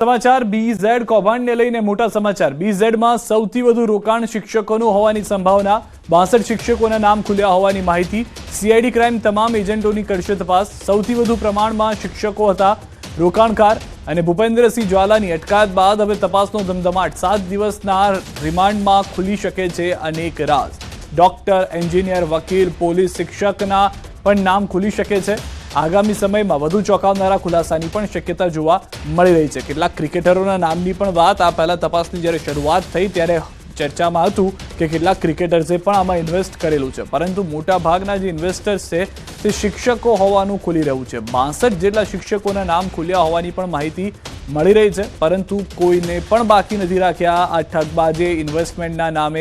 સમાચાર બીઝેડ કૌભાંડને લઈને મોટા સમાચાર। બીઝેડમાં સૌથી વધુ રોકાણ શિક્ષકોનું હોવાની સંભાવના। 62 શિક્ષકોના નામ ખુલ્યા હોવાની માહિતી। સીઆઈડી ક્રાઇમ તમામ એજન્ટોની કરશે તપાસ। સૌથી વધુ પ્રમાણમાં શિક્ષકો હતા રોકાણકાર અને ભૂપેન્દ્રસિંહ જ્વાલાની અટકાયત બાદ હવે તપાસનો ધમધમાટ। 7 દિવસના રિમાન્ડમાં ખુલી શકે છે અનેક રાજ। ડોક્ટર, એન્જિનિયર, વકીલ, પોલીસ, શિક્ષકના પણ નામ ખુલી શકે છે। આગામી સમયમાં વધુ ચોંકાવનારા ખુલાસાની પણ શક્યતા જોવા મળી રહી છે। કેટલાક ક્રિકેટરોના નામની પણ વાત આ પહેલા તપાસની જ્યારે શરૂઆત થઈ ત્યારે ચર્ચામાં હતું કે કેટલાક ક્રિકેટર્સે પણ આમાં ઇન્વેસ્ટ કરેલું છે, પરંતુ મોટા ભાગના જે ઇન્વેસ્ટર્સ છે તે શિક્ષકો હોવાનું ખુલી રહ્યું છે। 62 જેટલા શિક્ષકોના નામ ખુલ્યા હોવાની પણ માહિતી મળી રહી છે, પરંતુ કોઈને પણ બાકી નથી રાખ્યા આ ઠગબાજે ઇન્વેસ્ટમેન્ટના નામે,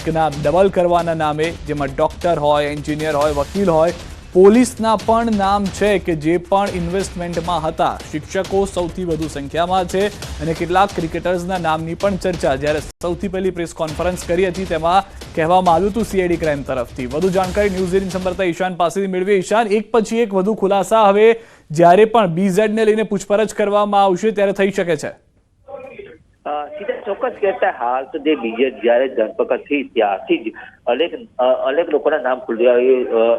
એકના ડબલ કરવાના નામે, જેમાં ડોક્ટર હોય, એન્જિનિયર હોય, વકીલ હોય, પોલીસના પણ નામ છે કે જે પણ ઇન્વેસ્ટમેન્ટમાં હતા। શિક્ષકો સૌથી વધુ સંખ્યામાં છે અને કેટલાક ક્રિકેટર્સના નામની પણ ચર્ચા જ્યારે સૌથી પહેલી પ્રેસ કોન્ફરન્સ કરી હતી તેમાં કહેવામાં આવ્યું હતું સીઆઈડી ક્રાઇમ તરફથી। વધુ જાણકારી ન્યૂઝ 18 સંવાદદાતા ઈશાન પાસેથી મેળવીએ। ઈશાન, એક પછી એક વધુ ખુલાસા હવે જ્યારે પણ બીઝેડને લઈને પૂછપરછ કરવામાં આવશે ત્યારે થઈ શકે છે। સીધા ચોક્કસ કહેતા હાલ તો જે બીજેડ જ્યારે ધરપકડ થઈ ત્યારથી જ અનેક લોકોના નામ ખુલ્યા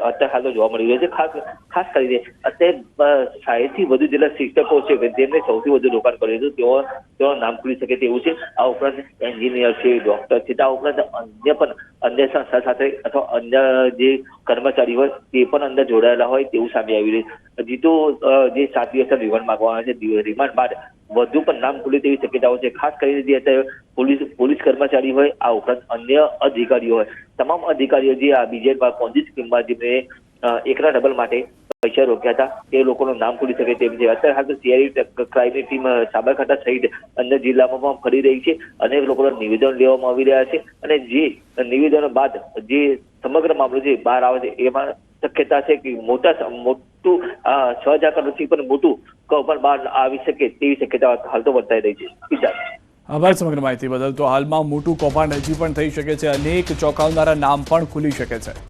અત્યારે હાલ તો જોવા મળી રહ્યા છે। ખાસ કરીને અત્યારે 60 થી વધુ જેટલા શિક્ષકો છે કે જેમને સૌથી વધુ રોકાણ કર્યું હતું તેઓ નામ ખુલી શકે તેવું છે। આ ઉપરાંત એન્જિનિયર છે, ડોક્ટર છે, આ ઉપરાંત અન્ય સંસ્થા સાથે અથવા અન્ય જે કર્મચારી હોય તે પણ અંદર જોડાયેલા હોય તેવું સામે આવી રહ્યું છે। હજી તો જે 7 દિવસના રિમાન્ડ માંગવાના છે, રિમાન્ડ બાદ વધુ પણ નામ ખુલે તેવી શક્યતાઓ છે। ખાસ કરીને જે અત્યારે પોલીસ કર્મચારી હોય, આ ઉપરાંત અન્ય અધિકારીઓ હોય, તમામ અધિકારીઓ જે આ બીજેડમાં પોન્જી સ્કીમમાં જેમને એકના ડબલ માટે પૈસા રોક્યા હતા તે લોકોનું નામ ખુલી શકે તેમ છે। અત્યારે હાલ તો સીઆઈડી ક્રાઇમની ટીમ સાબરકાંઠા સહિત અન્ય જિલ્લામાં પણ ફરી રહી છે। અનેક લોકોના નિવેદન લેવામાં આવી રહ્યા છે અને જે નિવેદનો બાદ જે સમગ્ર મામલો જે બહાર આવે છે એમાં શક્યતા છે કે મોટું 6,000 કરોડથી પણ મોટું કૌભાંડ બહાર આવી શકે તેવી શક્યતા હાલ તો વર્તાઈ રહી છે। આભાર સમગ્ર માહિતી બદલ। તો હાલમાં મોટું કૌભાંડ હજી પણ થઈ શકે છે, અનેક ચોંકાવનારા નામ પણ ખુલી શકે છે।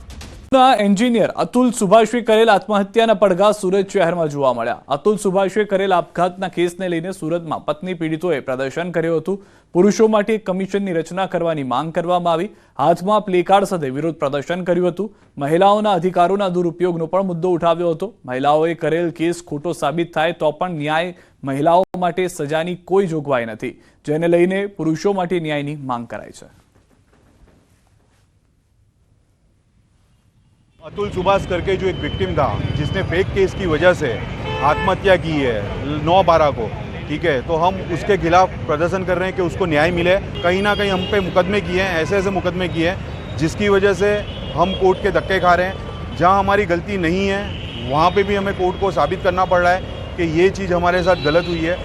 એન્જિનિયર અતુલ સુભાષે કરેલ આત્મહત્યાના પડઘા સુરત શહેરમાં જોવા મળ્યા। અતુલ સુભાષે કરેલ આપઘાતના કેસને લઈને સુરતમાં પત્ની પીડિતોએ પ્રદર્શન કર્યું હતું। પુરુષો માટે કમિશનની રચના કરવાની માંગ કરવામાં આવી। હાથમાં પ્લેકાર્ડ સાથે વિરોધ પ્રદર્શન કર્યું હતું। મહિલાઓના અધિકારોના દુરુપયોગનો પણ મુદ્દો ઉઠાવ્યો હતો। મહિલાઓએ કરેલ કેસ ખોટો સાબિત થાય તો પણ ન્યાય મહિલાઓ માટે સજાની કોઈ જોગવાઈ નથી, જેને લઈને પુરુષો માટે ન્યાયની માંગ કરાઈ છે। अतुल सुभाष करके जो एक विक्टिम था जिसने फेक केस की वजह से आत्महत्या की है 9/12 को, ठीक है, तो हम उसके खिलाफ प्रदर्शन कर रहे हैं कि उसको न्याय मिले। कहीं ना कहीं हम पे मुकदमे किए हैं, ऐसे मुकदमे किए हैं जिसकी वजह से हम कोर्ट के धक्के खा रहे हैं। जहां हमारी गलती नहीं है वहां पे भी हमें कोर्ट को साबित करना पड़ रहा है कि ये चीज़ हमारे साथ गलत हुई है।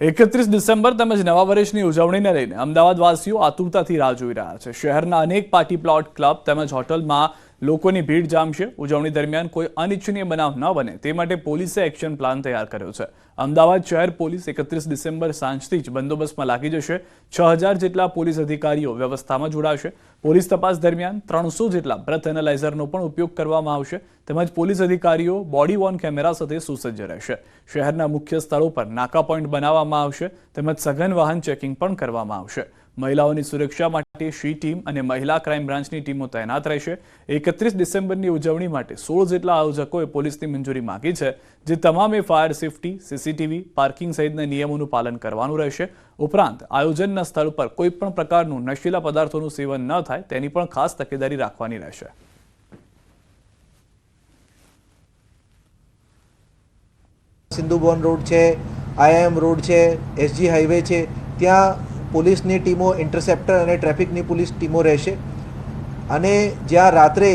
31 ડિસેમ્બર તેમજ નવા વર્ષની ઉજવણીને લઈને અમદાવાદવાસીઓ આતુરતાથી રાહ જોઈ રહ્યા છે। શહેરના અનેક પાર્ટી પ્લોટ, ક્લબ તેમજ હોટલમાં લોકોની ભીડ જામશે। ઉજવણી દરમિયાન કોઈ અનિચ્છનીય બનાવ ન બને તે માટે પોલીસે એક્શન પ્લાન તૈયાર કર્યો છે। અમદાવાદ શહેર પોલીસ 31 ડિસેમ્બર સાંજથી જ બંદોબસ્તમાં લાગી જશે। 6000 જેટલા પોલીસ અધિકારીઓ વ્યવસ્થામાં જોડાશે। પોલીસ તપાસ દરમિયાન 300 જેટલા બ્રેથ એનાલાઇઝરનો પણ ઉપયોગ કરવામાં આવશે, તેમજ પોલીસ અધિકારીઓ બોડી વોર્ન કેમેરા સાથે સુસજ્જ રહેશે। શહેરના મુખ્ય સ્થળો પર નાકા પોઈન્ટ બનાવવામાં આવશે, તેમજ સઘન વાહન ચેકિંગ પણ કરવામાં આવશે। મહિલાઓની સુરક્ષા માટે શી ટીમ અને મહિલા ક્રાઇમ બ્રાન્ચની ટીમો તૈનાત રહેશે। 31 ડિસેમ્બરની ઉજવણી માટે 16 જેટલા આયોજકોએ પોલીસની મંજૂરી માંગી છે, જે તમામે ફાયર સેફટી, સીસીટીવી, પાર્કિંગ સહિતના નિયમોનું પાલન કરવાનું રહેશે। ઉપરાંત આયોજનના સ્થળ પર કોઈ પણ પ્રકારનું નશીલા પદાર્થોનું સેવન ન થાય તેની પણ ખાસ તકેદારી રાખવાની રહેશે। સિંધુબોન રોડ છે, આઈએમ રોડ છે, એસજી હાઈવે છે, ત્યાં પોલીસની ટીમો, ઇન્ટરસેપ્ટર અને ટ્રાફિકની પોલીસ ટીમો રહેશે। અને જ્યાં રાત્રે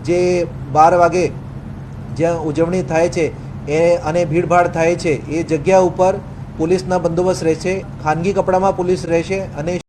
જે 12 વાગે જ્યાં ઉજવણી થાય છે અને ભીડભાડ થાય છે એ જગ્યા ઉપર પોલીસના બંદોબસ્ત રહેશે। ખાનગી કપડામાં પોલીસ રહેશે અને